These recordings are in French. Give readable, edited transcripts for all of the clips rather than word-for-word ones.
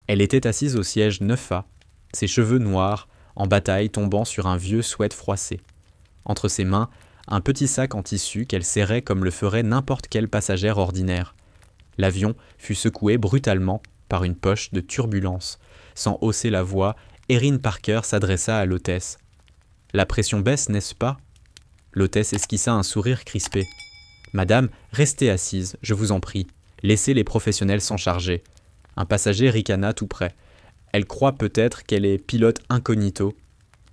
Elle était assise au siège 9A, ses cheveux noirs, en bataille tombant sur un vieux sweat froissé. Entre ses mains, un petit sac en tissu qu'elle serrait comme le ferait n'importe quelle passagère ordinaire. L'avion fut secoué brutalement par une poche de turbulence. Sans hausser la voix, Erin Parker s'adressa à l'hôtesse. « La pression baisse, n'est-ce pas ?» L'hôtesse esquissa un sourire crispé. « Madame, restez assise, je vous en prie. Laissez les professionnels s'en charger. » Un passager ricana tout près. Elle croit peut-être qu'elle est pilote incognito.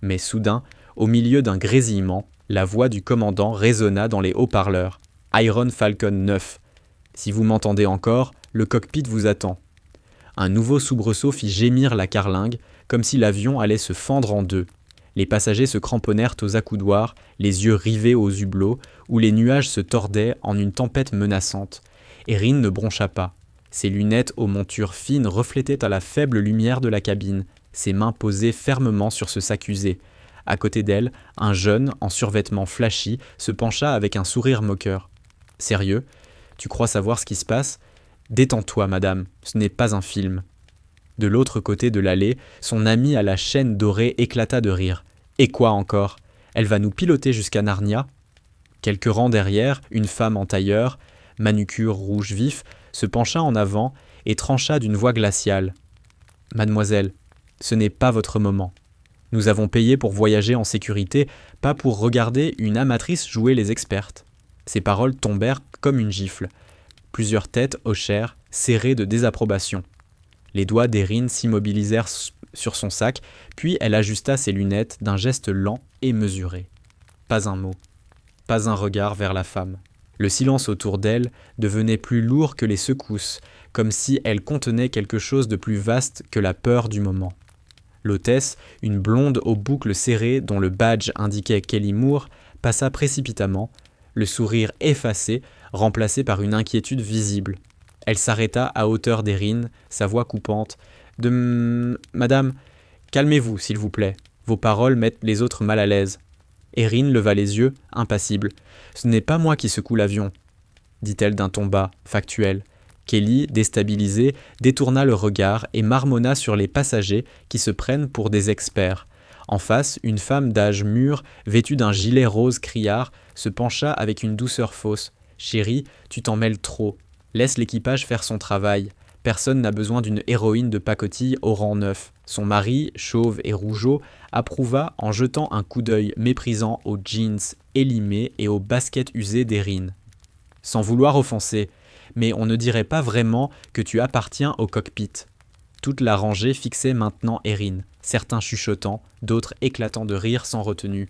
Mais soudain, au milieu d'un grésillement, la voix du commandant résonna dans les haut-parleurs. « Iron Falcon 9. Si vous m'entendez encore, le cockpit vous attend. » Un nouveau soubresaut fit gémir la carlingue, comme si l'avion allait se fendre en deux. Les passagers se cramponnèrent aux accoudoirs, les yeux rivés aux hublots, où les nuages se tordaient en une tempête menaçante. Erin ne broncha pas. Ses lunettes aux montures fines reflétaient à la faible lumière de la cabine, ses mains posées fermement sur ce sac usé. À côté d'elle, un jeune, en survêtement flashy, se pencha avec un sourire moqueur. « Sérieux ? Tu crois savoir ce qui se passe ? Détends-toi, madame, ce n'est pas un film. » De l'autre côté de l'allée, son ami à la chaîne dorée éclata de rire. « Et quoi encore ? Elle va nous piloter jusqu'à Narnia ?» Quelques rangs derrière, une femme en tailleur, manucure rouge vif, se pencha en avant et trancha d'une voix glaciale. « Mademoiselle, ce n'est pas votre moment. Nous avons payé pour voyager en sécurité, pas pour regarder une amatrice jouer les expertes. » Ces paroles tombèrent comme une gifle. Plusieurs têtes hochèrent, serrées de désapprobation. Les doigts d'Erin s'immobilisèrent sur son sac, puis elle ajusta ses lunettes d'un geste lent et mesuré. Pas un mot, pas un regard vers la femme. Le silence autour d'elle devenait plus lourd que les secousses, comme si elle contenait quelque chose de plus vaste que la peur du moment. L'hôtesse, une blonde aux boucles serrées dont le badge indiquait Kelly Moore, passa précipitamment, le sourire effacé, remplacé par une inquiétude visible. Elle s'arrêta à hauteur d'Erin, sa voix coupante. « Madame, calmez-vous, s'il vous plaît. Vos paroles mettent les autres mal à l'aise. » Erin leva les yeux, impassible. « Ce n'est pas moi qui secoue l'avion, » dit-elle d'un ton bas, factuel. Kelly, déstabilisée, détourna le regard et marmonna sur les passagers qui se prennent pour des experts. En face, une femme d'âge mûr, vêtue d'un gilet rose criard, se pencha avec une douceur fausse. « Chérie, tu t'en mêles trop. Laisse l'équipage faire son travail. Personne n'a besoin d'une héroïne de pacotille au rang 9. » Son mari, chauve et rougeau, approuva en jetant un coup d'œil méprisant aux jeans élimés et aux baskets usées d'Erin. « Sans vouloir offenser, mais on ne dirait pas vraiment que tu appartiens au cockpit. » Toute la rangée fixait maintenant Erin, certains chuchotant, d'autres éclatant de rire sans retenue.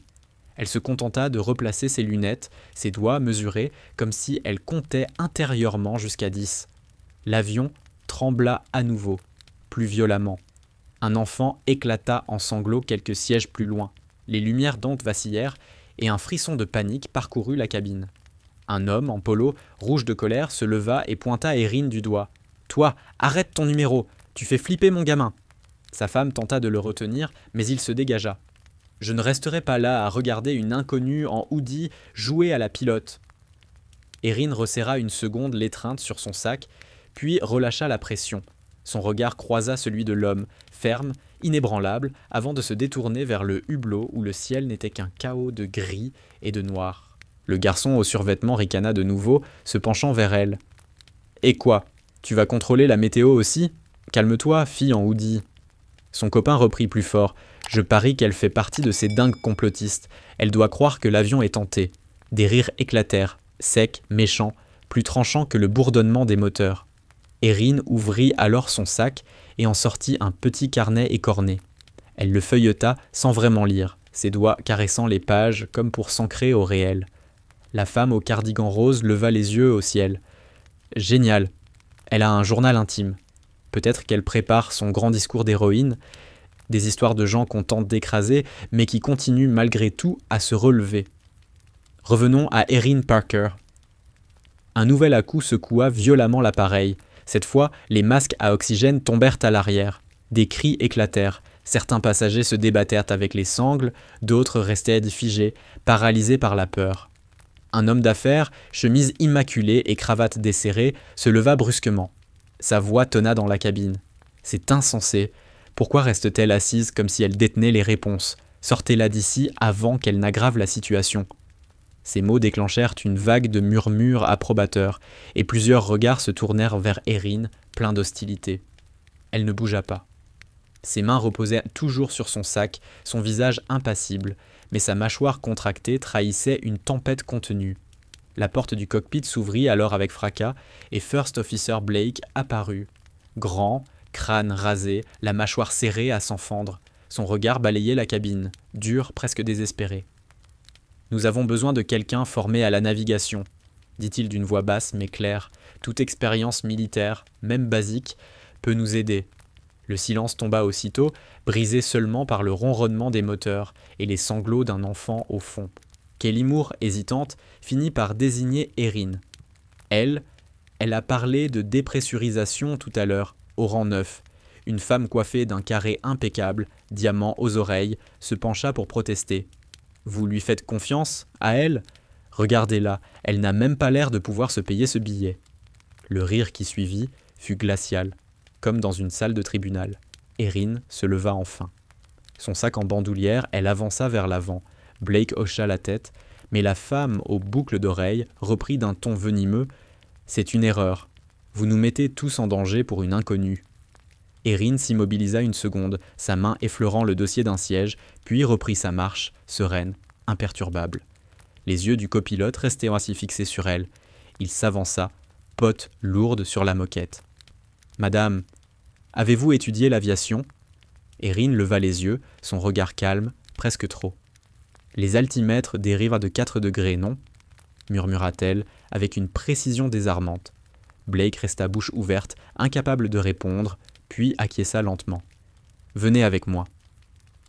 Elle se contenta de replacer ses lunettes, ses doigts mesurés, comme si elle comptait intérieurement jusqu'à 10. L'avion trembla à nouveau, plus violemment. Un enfant éclata en sanglots quelques sièges plus loin. Les lumières d'onde vacillèrent et un frisson de panique parcourut la cabine. Un homme en polo, rouge de colère, se leva et pointa Erin du doigt. « Toi, arrête ton numéro, tu fais flipper mon gamin !» Sa femme tenta de le retenir, mais il se dégagea. « Je ne resterai pas là à regarder une inconnue en hoodie jouer à la pilote. » Erin resserra une seconde l'étreinte sur son sac, puis relâcha la pression. Son regard croisa celui de l'homme, ferme, inébranlable, avant de se détourner vers le hublot où le ciel n'était qu'un chaos de gris et de noir. Le garçon au survêtement ricana de nouveau, se penchant vers elle. « Et quoi ? Tu vas contrôler la météo aussi ? Calme-toi, fille en hoodie. » Son copain reprit plus fort. « Je parie qu'elle fait partie de ces dingues complotistes. Elle doit croire que l'avion est tenté. » Des rires éclatèrent, secs, méchants, plus tranchants que le bourdonnement des moteurs. Erin ouvrit alors son sac et en sortit un petit carnet écorné. Elle le feuilleta sans vraiment lire, ses doigts caressant les pages comme pour s'ancrer au réel. La femme au cardigan rose leva les yeux au ciel. « Génial. Elle a un journal intime. Peut-être qu'elle prépare son grand discours d'héroïne, des histoires de gens qu'on tente d'écraser, mais qui continuent malgré tout à se relever. Revenons à Erin Parker. » Un nouvel à-coup secoua violemment l'appareil. Cette fois, les masques à oxygène tombèrent à l'arrière. Des cris éclatèrent. Certains passagers se débattèrent avec les sangles, d'autres restaient figés, paralysés par la peur. Un homme d'affaires, chemise immaculée et cravate desserrée, se leva brusquement. Sa voix tonna dans la cabine. « C'est insensé. Pourquoi reste-t-elle assise comme si elle détenait les réponses? Sortez-la d'ici avant qu'elle n'aggrave la situation. Ces mots déclenchèrent une vague de murmures approbateurs, et plusieurs regards se tournèrent vers Erin, pleins d'hostilité. Elle ne bougea pas. Ses mains reposaient toujours sur son sac, son visage impassible, mais sa mâchoire contractée trahissait une tempête contenue. La porte du cockpit s'ouvrit alors avec fracas, et First Officer Blake apparut. Grand, crâne rasé, la mâchoire serrée à s'en fendre. Son regard balayait la cabine, dur, presque désespéré. « Nous avons besoin de quelqu'un formé à la navigation, » dit-il d'une voix basse mais claire. « Toute expérience militaire, même basique, peut nous aider. » Le silence tomba aussitôt, brisé seulement par le ronronnement des moteurs et les sanglots d'un enfant au fond. Kelly Moore, hésitante, finit par désigner Erin. Elle a parlé de dépressurisation tout à l'heure, au rang 9. Une femme coiffée d'un carré impeccable, diamant aux oreilles, se pencha pour protester. Vous lui faites confiance, à elle? Regardez-la, elle n'a même pas l'air de pouvoir se payer ce billet. Le rire qui suivit fut glacial, comme dans une salle de tribunal. Erin se leva enfin. Son sac en bandoulière, elle avança vers l'avant. Blake hocha la tête, mais la femme aux boucles d'oreilles reprit d'un ton venimeux. « C'est une erreur. Vous nous mettez tous en danger pour une inconnue. » Erin s'immobilisa une seconde, sa main effleurant le dossier d'un siège, puis reprit sa marche, sereine, imperturbable. Les yeux du copilote restaient ainsi fixés sur elle. Il s'avança, pote lourde sur la moquette. « Madame, avez-vous étudié l'aviation ?» Erin leva les yeux, son regard calme, presque trop. « Les altimètres dérivent de 4 degrés, non ?» murmura-t-elle, avec une précision désarmante. Blake resta bouche ouverte, incapable de répondre, puis acquiesça lentement. « Venez avec moi. »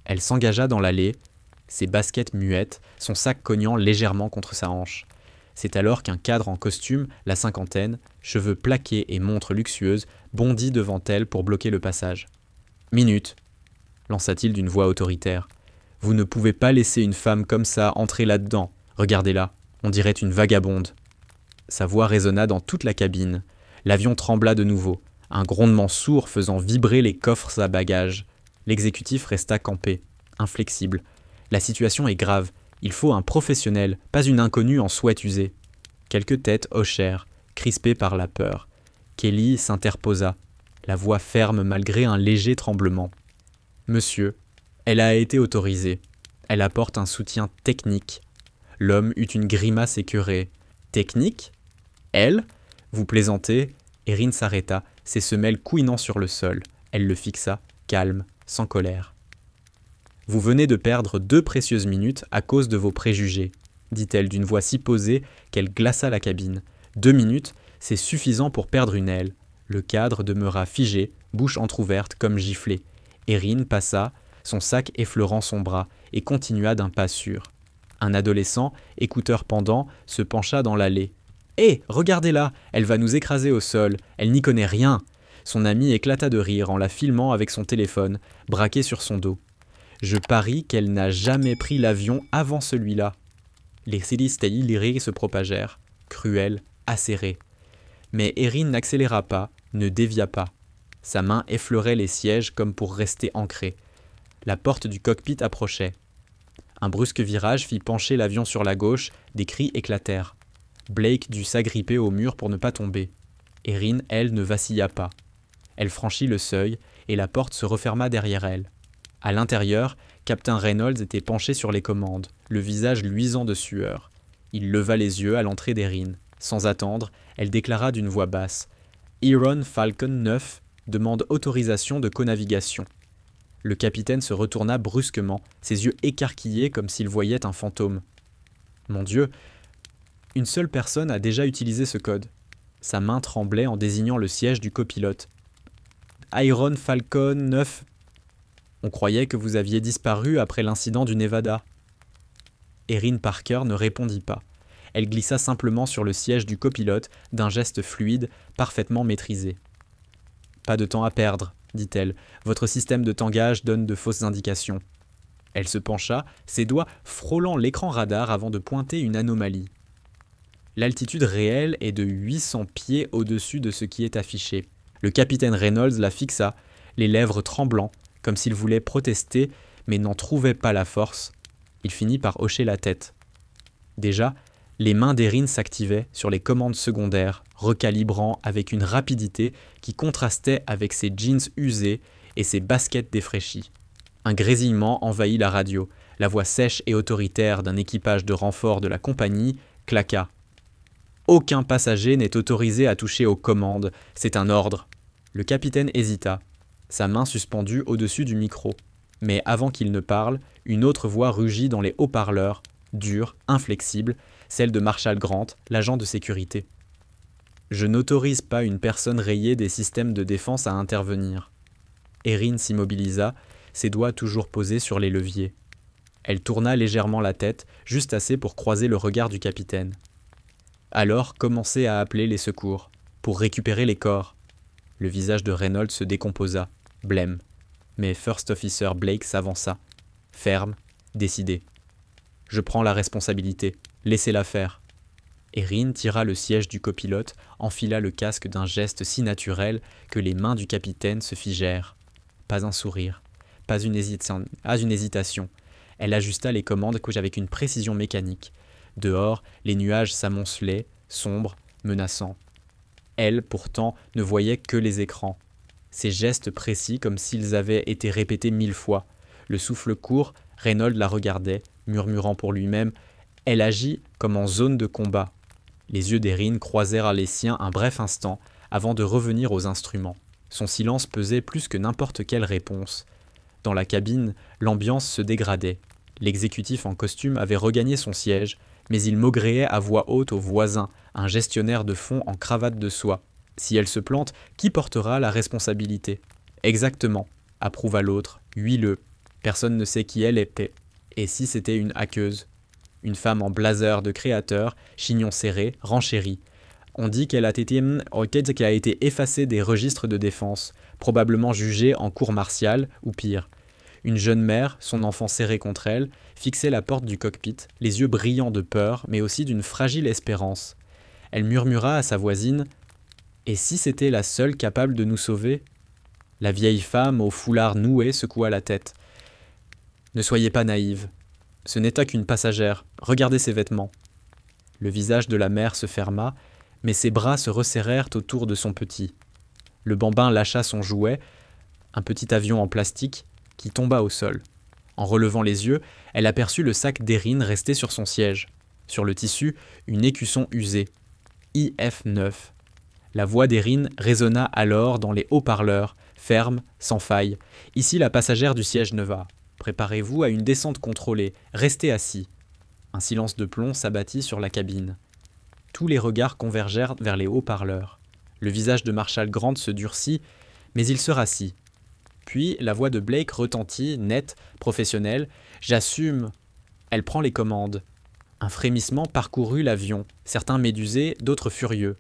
Elle s'engagea dans l'allée, ses baskets muettes, son sac cognant légèrement contre sa hanche. C'est alors qu'un cadre en costume, la cinquantaine, cheveux plaqués et montre luxueuse, bondit devant elle pour bloquer le passage. « Minute !» lança-t-il d'une voix autoritaire. « Vous ne pouvez pas laisser une femme comme ça entrer là-dedans. Regardez-la, on dirait une vagabonde. » Sa voix résonna dans toute la cabine. L'avion trembla de nouveau, un grondement sourd faisant vibrer les coffres à bagages. L'exécutif resta campé, inflexible. La situation est grave. Il faut un professionnel, pas une inconnue en soie usée. Quelques têtes hochèrent, crispées par la peur. Kelly s'interposa, la voix ferme malgré un léger tremblement. « Monsieur, elle a été autorisée. Elle apporte un soutien technique. » L'homme eut une grimace écœurée. « Technique? Elle? Vous plaisantez ?» Erin s'arrêta, ses semelles couinant sur le sol. Elle le fixa, calme, sans colère. « Vous venez de perdre 2 précieuses minutes à cause de vos préjugés, » dit-elle d'une voix si posée qu'elle glaça la cabine. 2 minutes, c'est suffisant pour perdre une aile. Le cadre demeura figé, bouche entr'ouverte comme giflé. Erin passa, son sac effleurant son bras, et continua d'un pas sûr. Un adolescent, écouteur pendant, se pencha dans l'allée. « Hé, regardez-la, elle va nous écraser au sol, elle n'y connaît rien !» Son ami éclata de rire en la filmant avec son téléphone, braqué sur son dos. « Je parie qu'elle n'a jamais pris l'avion avant celui-là. » Les rires se propagèrent, cruels, acérés. Mais Erin n'accéléra pas, ne dévia pas. Sa main effleurait les sièges comme pour rester ancrée. La porte du cockpit approchait. Un brusque virage fit pencher l'avion sur la gauche, des cris éclatèrent. Blake dut s'agripper au mur pour ne pas tomber. Erin, elle, ne vacilla pas. Elle franchit le seuil et la porte se referma derrière elle. À l'intérieur, Captain Reynolds était penché sur les commandes, le visage luisant de sueur. Il leva les yeux à l'entrée d'Erin. Sans attendre, elle déclara d'une voix basse « Iron Falcon 9 demande autorisation de conavigation. » Le capitaine se retourna brusquement, ses yeux écarquillés comme s'il voyait un fantôme. « Mon Dieu, une seule personne a déjà utilisé ce code. » Sa main tremblait en désignant le siège du copilote. « Iron Falcon 9. On croyait que vous aviez disparu après l'incident du Nevada. » Erin Parker ne répondit pas. Elle glissa simplement sur le siège du copilote d'un geste fluide, parfaitement maîtrisé. « Pas de temps à perdre, » dit-elle. « Votre système de tangage donne de fausses indications. » Elle se pencha, ses doigts frôlant l'écran radar avant de pointer une anomalie. L'altitude réelle est de 800 pieds au-dessus de ce qui est affiché. Le capitaine Reynolds la fixa, les lèvres tremblant, comme s'il voulait protester, mais n'en trouvait pas la force. Il finit par hocher la tête. Déjà, les mains d'Erin s'activaient sur les commandes secondaires, recalibrant avec une rapidité qui contrastait avec ses jeans usés et ses baskets défraîchies. Un grésillement envahit la radio. La voix sèche et autoritaire d'un équipage de renfort de la compagnie claqua. « Aucun passager n'est autorisé à toucher aux commandes, c'est un ordre. » Le capitaine hésita, sa main suspendue au-dessus du micro. Mais avant qu'il ne parle, une autre voix rugit dans les haut-parleurs, dure, inflexible, celle de Marshall Grant, l'agent de sécurité. « Je n'autorise pas une personne rayée des systèmes de défense à intervenir. » Erin s'immobilisa, ses doigts toujours posés sur les leviers. Elle tourna légèrement la tête, juste assez pour croiser le regard du capitaine. Alors commençait à appeler les secours, pour récupérer les corps. Le visage de Reynolds se décomposa, blême. Mais First Officer Blake s'avança, ferme, décidé. « Je prends la responsabilité, laissez-la faire. » Erin tira le siège du copilote, enfila le casque d'un geste si naturel que les mains du capitaine se figèrent. Pas un sourire, pas une hésitation. Elle ajusta les commandes avec une précision mécanique. Dehors, les nuages s'amoncelaient, sombres, menaçants. Elle, pourtant, ne voyait que les écrans. Ses gestes précis comme s'ils avaient été répétés 1000 fois. Le souffle court, Reynolds la regardait, murmurant pour lui-même « Elle agit comme en zone de combat ». Les yeux d'Erin croisèrent les siens un bref instant avant de revenir aux instruments. Son silence pesait plus que n'importe quelle réponse. Dans la cabine, l'ambiance se dégradait. L'exécutif en costume avait regagné son siège, mais il maugréait à voix haute au voisin, un gestionnaire de fonds en cravate de soie. Si elle se plante, qui portera la responsabilité ? Exactement, approuva l'autre, huileux. Personne ne sait qui elle était. Et si c'était une hackeuse ? Une femme en blazer de créateur, chignon serré, renchérie. On dit qu'elle a été effacée des registres de défense, probablement jugée en cour martiale, ou pire. Une jeune mère, son enfant serré contre elle, fixait la porte du cockpit, les yeux brillants de peur, mais aussi d'une fragile espérance. Elle murmura à sa voisine « Et si c'était la seule capable de nous sauver ?» La vieille femme au foulard noué secoua la tête. « Ne soyez pas naïve. Ce n'était qu'une passagère. Regardez ses vêtements. » Le visage de la mère se ferma, mais ses bras se resserrèrent autour de son petit. Le bambin lâcha son jouet, un petit avion en plastique, qui tomba au sol. En relevant les yeux, elle aperçut le sac d'Erin resté sur son siège. Sur le tissu, une écusson usée. IF-9. La voix d'Erin résonna alors dans les haut-parleurs, ferme, sans faille. Ici la passagère du siège 9A. Préparez-vous à une descente contrôlée. Restez assis. Un silence de plomb s'abattit sur la cabine. Tous les regards convergèrent vers les haut-parleurs. Le visage de Marshall Grant se durcit, mais il se rassit. Puis la voix de Blake retentit, nette, professionnelle. « J'assume !» Elle prend les commandes. Un frémissement parcourut l'avion, certains médusés, d'autres furieux.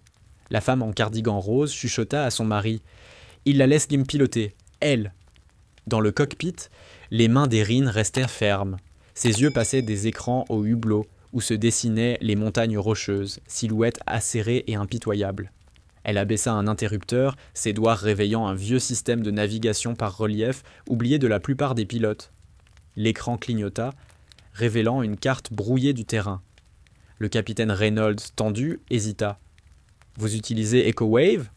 La femme en cardigan rose chuchota à son mari. « Il la laisse piloter, elle !» Dans le cockpit, les mains d'Erin restèrent fermes. Ses yeux passaient des écrans au hublot, où se dessinaient les montagnes rocheuses, silhouettes acérées et impitoyables. Elle abaissa un interrupteur, ses doigts réveillant un vieux système de navigation par relief oublié de la plupart des pilotes. L'écran clignota, révélant une carte brouillée du terrain. Le capitaine Reynolds, tendu, hésita. « Vous utilisez EcoWave ?»«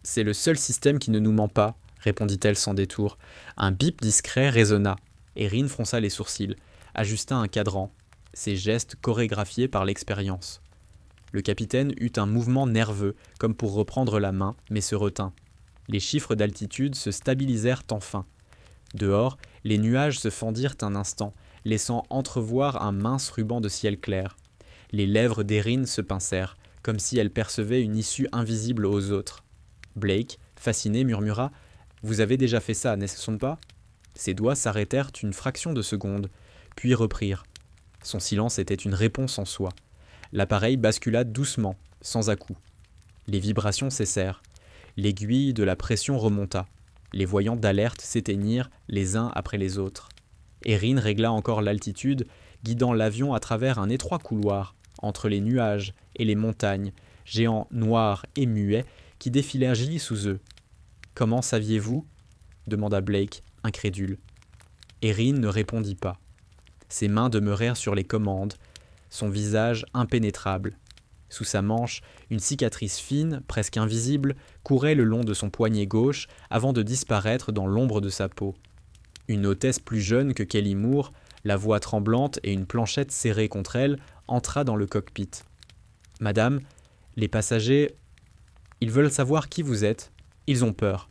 C'est le seul système qui ne nous ment pas, » répondit-elle sans détour. Un bip discret résonna. Erin fronça les sourcils, ajusta un cadran, ses gestes chorégraphiés par l'expérience. Le capitaine eut un mouvement nerveux, comme pour reprendre la main, mais se retint. Les chiffres d'altitude se stabilisèrent enfin. Dehors, les nuages se fendirent un instant, laissant entrevoir un mince ruban de ciel clair. Les lèvres d'Erin se pincèrent, comme si elle percevait une issue invisible aux autres. Blake, fasciné, murmura « Vous avez déjà fait ça, n'est-ce pas ?» Ses doigts s'arrêtèrent une fraction de seconde, puis reprirent. Son silence était une réponse en soi. L'appareil bascula doucement, sans à-coups. Les vibrations cessèrent. L'aiguille de la pression remonta. Les voyants d'alerte s'éteignirent les uns après les autres. Erin régla encore l'altitude, guidant l'avion à travers un étroit couloir, entre les nuages et les montagnes, géants noirs et muets qui défilèrent sous eux. « Comment saviez-vous » demanda Blake, incrédule. Erin ne répondit pas. Ses mains demeurèrent sur les commandes, son visage impénétrable. Sous sa manche, une cicatrice fine, presque invisible, courait le long de son poignet gauche avant de disparaître dans l'ombre de sa peau. Une hôtesse plus jeune que Kelly Moore, la voix tremblante et une planchette serrée contre elle, entra dans le cockpit. « Madame, les passagers, ils veulent savoir qui vous êtes. Ils ont peur. »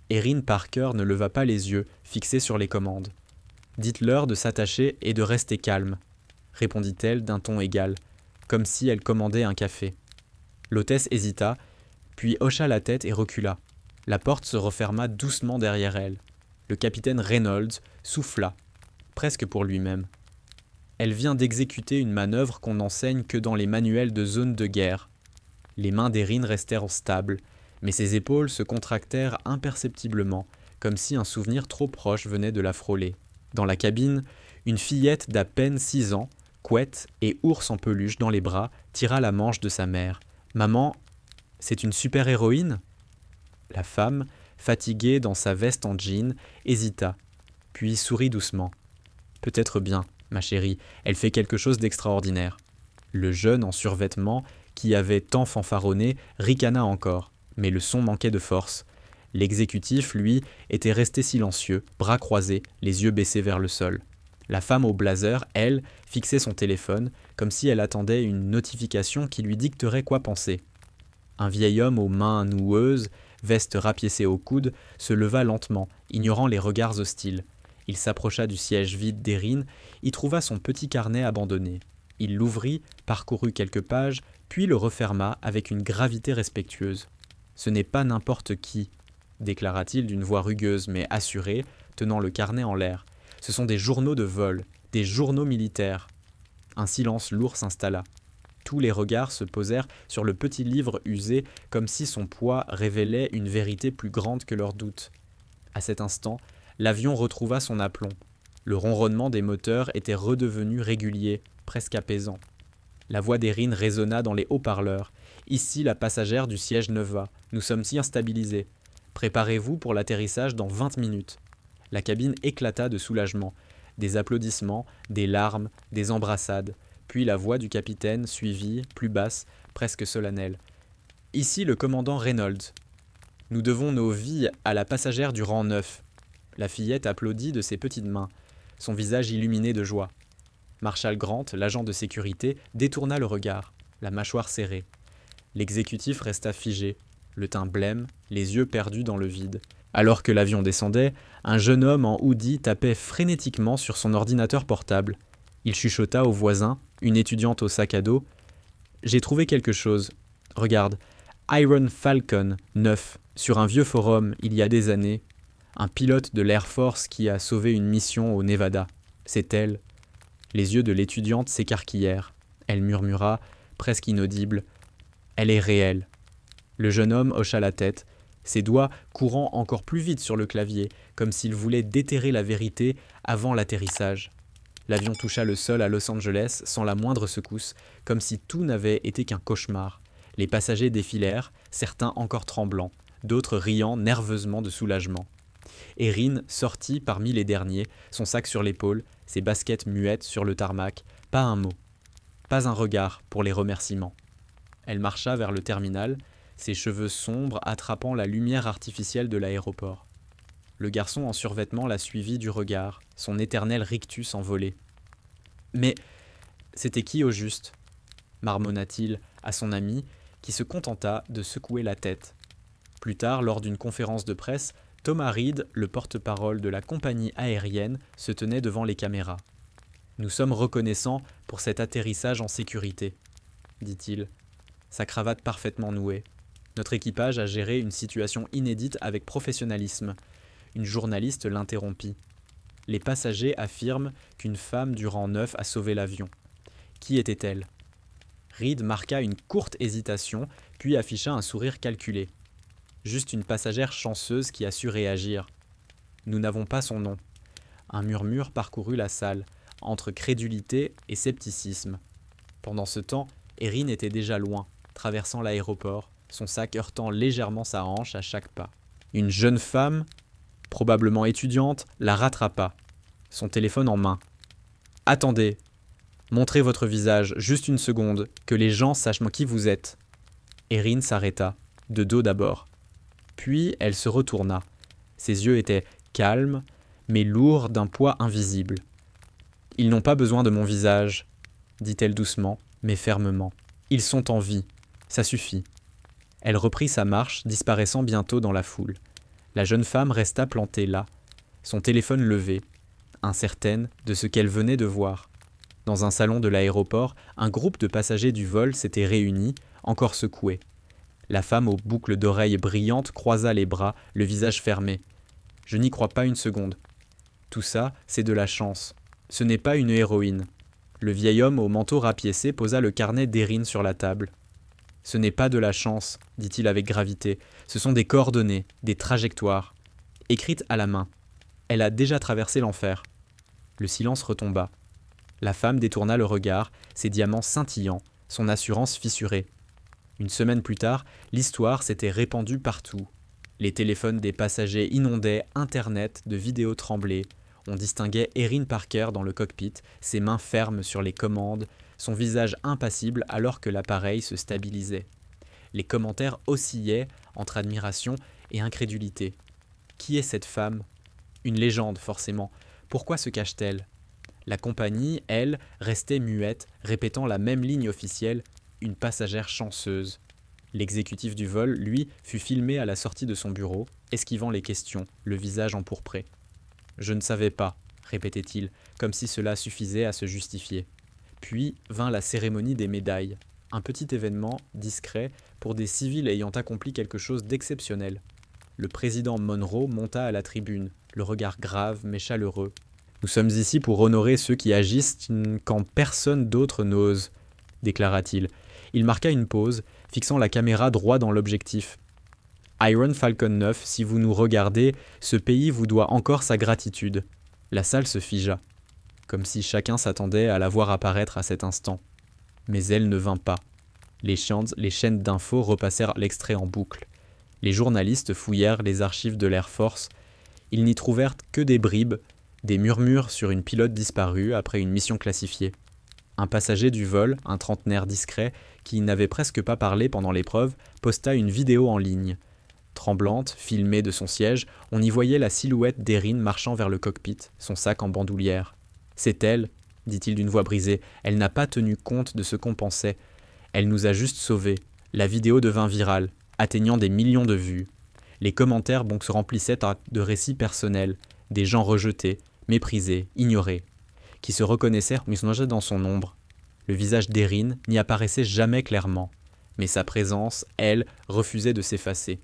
Erin Parker ne leva pas les yeux, fixés sur les commandes. « Dites-leur de s'attacher et de rester calme, » répondit-elle d'un ton égal, comme si elle commandait un café. L'hôtesse hésita, puis hocha la tête et recula. La porte se referma doucement derrière elle. Le capitaine Reynolds souffla, presque pour lui-même. Elle vient d'exécuter une manœuvre qu'on n'enseigne que dans les manuels de zone de guerre. Les mains d'Erin restèrent stables, mais ses épaules se contractèrent imperceptiblement, comme si un souvenir trop proche venait de la frôler. Dans la cabine, une fillette d'à peine 6 ans, couette et ours en peluche dans les bras, tira la manche de sa mère. « Maman, c'est une super-héroïne » La femme, fatiguée dans sa veste en jean, hésita, puis sourit doucement. « Peut-être bien, ma chérie, elle fait quelque chose d'extraordinaire. » Le jeune en survêtement, qui avait tant fanfaronné, ricana encore, mais le son manquait de force. L'exécutif, lui, était resté silencieux, bras croisés, les yeux baissés vers le sol. La femme au blazer, elle, fixait son téléphone, comme si elle attendait une notification qui lui dicterait quoi penser. Un vieil homme aux mains noueuses, veste rapiécée au coude, se leva lentement, ignorant les regards hostiles. Il s'approcha du siège vide d'Erin, y trouva son petit carnet abandonné. Il l'ouvrit, parcourut quelques pages, puis le referma avec une gravité respectueuse. « Ce n'est pas n'importe qui », déclara-t-il d'une voix rugueuse mais assurée, tenant le carnet en l'air. « Ce sont des journaux de vol, des journaux militaires. » Un silence lourd s'installa. Tous les regards se posèrent sur le petit livre usé, comme si son poids révélait une vérité plus grande que leurs doutes. À cet instant, l'avion retrouva son aplomb. Le ronronnement des moteurs était redevenu régulier, presque apaisant. La voix d'Erin résonna dans les haut-parleurs. « Ici la passagère du siège 9A. Nous sommes bien stabilisés. Préparez-vous pour l'atterrissage dans 20 minutes. » La cabine éclata de soulagement. Des applaudissements, des larmes, des embrassades. Puis la voix du capitaine suivit, plus basse, presque solennelle. « Ici le commandant Reynolds. Nous devons nos vies à la passagère du rang 9. » La fillette applaudit de ses petites mains, son visage illuminé de joie. Marshall Grant, l'agent de sécurité, détourna le regard, la mâchoire serrée. L'exécutif resta figé, le teint blême, les yeux perdus dans le vide. Alors que l'avion descendait, un jeune homme en hoodie tapait frénétiquement sur son ordinateur portable. Il chuchota au voisin, une étudiante au sac à dos. « J'ai trouvé quelque chose. Regarde, Iron Falcon 9, sur un vieux forum il y a des années. Un pilote de l'Air Force qui a sauvé une mission au Nevada. C'est elle. » Les yeux de l'étudiante s'écarquillèrent. Elle murmura, presque inaudible, « Elle est réelle. » Le jeune homme hocha la tête, ses doigts courant encore plus vite sur le clavier, comme s'il voulait déterrer la vérité avant l'atterrissage. L'avion toucha le sol à Los Angeles sans la moindre secousse, comme si tout n'avait été qu'un cauchemar. Les passagers défilèrent, certains encore tremblants, d'autres riant nerveusement de soulagement. Erin sortit parmi les derniers, son sac sur l'épaule, ses baskets muettes sur le tarmac, pas un mot, pas un regard pour les remerciements. Elle marcha vers le terminal, ses cheveux sombres attrapant la lumière artificielle de l'aéroport. Le garçon en survêtement la suivit du regard, son éternel rictus envolé. « Mais c'était qui au juste ?» marmonna-t-il à son ami, qui se contenta de secouer la tête. Plus tard, lors d'une conférence de presse, Thomas Reed, le porte-parole de la compagnie aérienne, se tenait devant les caméras. « Nous sommes reconnaissants pour cet atterrissage en sécurité, » dit-il, sa cravate parfaitement nouée. Notre équipage a géré une situation inédite avec professionnalisme. Une journaliste l'interrompit. Les passagers affirment qu'une femme du rang 9 a sauvé l'avion. Qui était-elle ? Reed marqua une courte hésitation, puis afficha un sourire calculé. Juste une passagère chanceuse qui a su réagir. Nous n'avons pas son nom. Un murmure parcourut la salle, entre crédulité et scepticisme. Pendant ce temps, Erin était déjà loin, traversant l'aéroport, son sac heurtant légèrement sa hanche à chaque pas. Une jeune femme, probablement étudiante, la rattrapa, son téléphone en main. « Attendez, montrez votre visage, juste une seconde, que les gens sachent qui vous êtes. » Erin s'arrêta, de dos d'abord. Puis elle se retourna. Ses yeux étaient calmes, mais lourds d'un poids invisible. « Ils n'ont pas besoin de mon visage, » dit-elle doucement, mais fermement. « Ils sont en vie, ça suffit. » Elle reprit sa marche, disparaissant bientôt dans la foule. La jeune femme resta plantée là, son téléphone levé, incertaine de ce qu'elle venait de voir. Dans un salon de l'aéroport, un groupe de passagers du vol s'était réuni, encore secoué. La femme aux boucles d'oreilles brillantes croisa les bras, le visage fermé. « Je n'y crois pas une seconde. Tout ça, c'est de la chance. Ce n'est pas une héroïne. » Le vieil homme au manteau rapiécé posa le carnet d'Erin sur la table. « Ce n'est pas de la chance, dit-il avec gravité. Ce sont des coordonnées, des trajectoires. Écrites à la main. Elle a déjà traversé l'enfer. » Le silence retomba. La femme détourna le regard, ses diamants scintillants, son assurance fissurée. Une semaine plus tard, l'histoire s'était répandue partout. Les téléphones des passagers inondaient Internet de vidéos tremblées. On distinguait Erin Parker dans le cockpit, ses mains fermes sur les commandes, son visage impassible alors que l'appareil se stabilisait. Les commentaires oscillaient entre admiration et incrédulité. Qui est cette femme ? Une légende, forcément. Pourquoi se cache-t-elle ? La compagnie, elle, restait muette, répétant la même ligne officielle, une passagère chanceuse. L'exécutif du vol, lui, fut filmé à la sortie de son bureau, esquivant les questions, le visage empourpré. « Je ne savais pas », répétait-il, comme si cela suffisait à se justifier. Puis vint la cérémonie des médailles, un petit événement discret pour des civils ayant accompli quelque chose d'exceptionnel. Le président Monroe monta à la tribune, le regard grave mais chaleureux. « Nous sommes ici pour honorer ceux qui agissent quand personne d'autre n'ose, » déclara-t-il. Il marqua une pause, fixant la caméra droit dans l'objectif. « Iron Falcon 9, si vous nous regardez, ce pays vous doit encore sa gratitude. » La salle se figea, comme si chacun s'attendait à la voir apparaître à cet instant. Mais elle ne vint pas. Les chaînes d'infos repassèrent l'extrait en boucle. Les journalistes fouillèrent les archives de l'Air Force. Ils n'y trouvèrent que des bribes, des murmures sur une pilote disparue après une mission classifiée. Un passager du vol, un trentenaire discret, qui n'avait presque pas parlé pendant l'épreuve, posta une vidéo en ligne. Tremblante, filmée de son siège, on y voyait la silhouette d'Erin marchant vers le cockpit, son sac en bandoulière. « C'est elle », dit-il d'une voix brisée. « Elle n'a pas tenu compte de ce qu'on pensait. Elle nous a juste sauvés. » La vidéo devint virale, atteignant des millions de vues. Les commentaires se remplissaient de récits personnels, des gens rejetés, méprisés, ignorés, qui se reconnaissaient dans son ombre. Le visage d'Erin n'y apparaissait jamais clairement, mais sa présence, elle, refusait de s'effacer.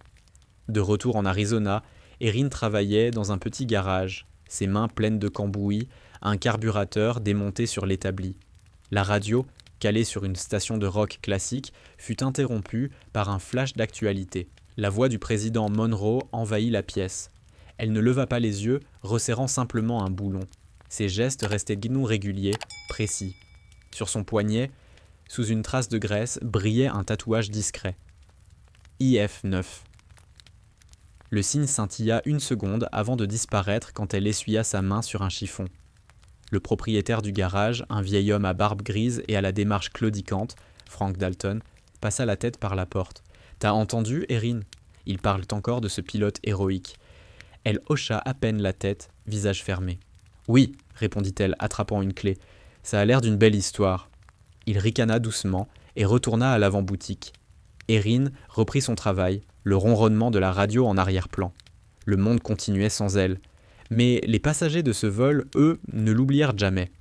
De retour en Arizona, Erin travaillait dans un petit garage, ses mains pleines de cambouis, un carburateur démonté sur l'établi. La radio, calée sur une station de rock classique, fut interrompue par un flash d'actualité. La voix du président Monroe envahit la pièce. Elle ne leva pas les yeux, resserrant simplement un boulon. Ses gestes restaient réguliers, précis. Sur son poignet, sous une trace de graisse, brillait un tatouage discret. IF-9. Le signe scintilla une seconde avant de disparaître quand elle essuya sa main sur un chiffon. Le propriétaire du garage, un vieil homme à barbe grise et à la démarche claudicante, Frank Dalton, passa la tête par la porte. « T'as entendu, Erin ? Ils parlent encore de ce pilote héroïque. » Elle hocha à peine la tête, visage fermé. « Oui, » répondit-elle, attrapant une clé. « Ça a l'air d'une belle histoire. » Il ricana doucement et retourna à l'avant-boutique. Erin reprit son travail, le ronronnement de la radio en arrière-plan. Le monde continuait sans elle. Mais les passagers de ce vol, eux, ne l'oublièrent jamais.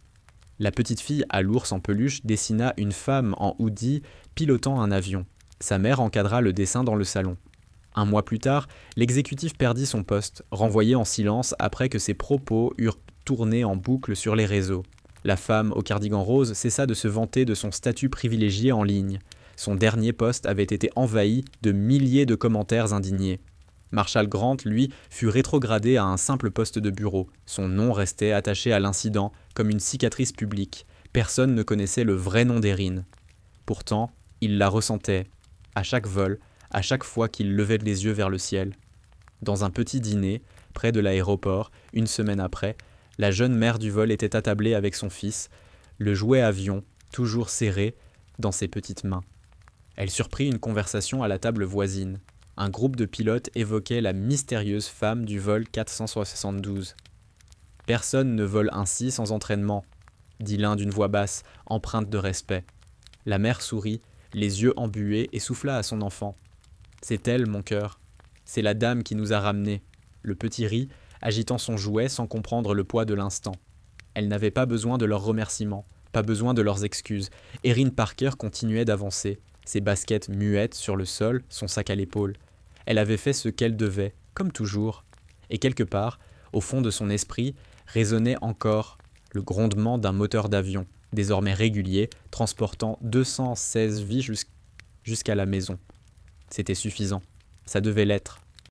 La petite fille à l'ours en peluche dessina une femme en hoodie pilotant un avion. Sa mère encadra le dessin dans le salon. Un mois plus tard, l'exécutif perdit son poste, renvoyé en silence après que ses propos eurent tourné en boucle sur les réseaux. La femme au cardigan rose cessa de se vanter de son statut privilégié en ligne. Son dernier poste avait été envahi de milliers de commentaires indignés. Marshall Grant, lui, fut rétrogradé à un simple poste de bureau. Son nom restait attaché à l'incident comme une cicatrice publique. Personne ne connaissait le vrai nom d'Erin. Pourtant, il la ressentait, à chaque vol, à chaque fois qu'il levait les yeux vers le ciel. Dans un petit dîner, près de l'aéroport, une semaine après, la jeune mère du vol était attablée avec son fils, le jouet avion, toujours serré, dans ses petites mains. Elle surprit une conversation à la table voisine. Un groupe de pilotes évoquait la mystérieuse femme du vol 472. « Personne ne vole ainsi sans entraînement, » dit l'un d'une voix basse, empreinte de respect. La mère sourit, les yeux embués, et souffla à son enfant. « C'est elle, mon cœur. C'est la dame qui nous a ramenés. » Le petit rit, agitant son jouet sans comprendre le poids de l'instant. Elle n'avait pas besoin de leurs remerciements, pas besoin de leurs excuses. Erin Parker continuait d'avancer, ses baskets muettes sur le sol, son sac à l'épaule. Elle avait fait ce qu'elle devait, comme toujours. Et quelque part, au fond de son esprit, résonnait encore le grondement d'un moteur d'avion, désormais régulier, transportant 216 vies jusqu'à la maison. C'était suffisant. Ça devait l'être.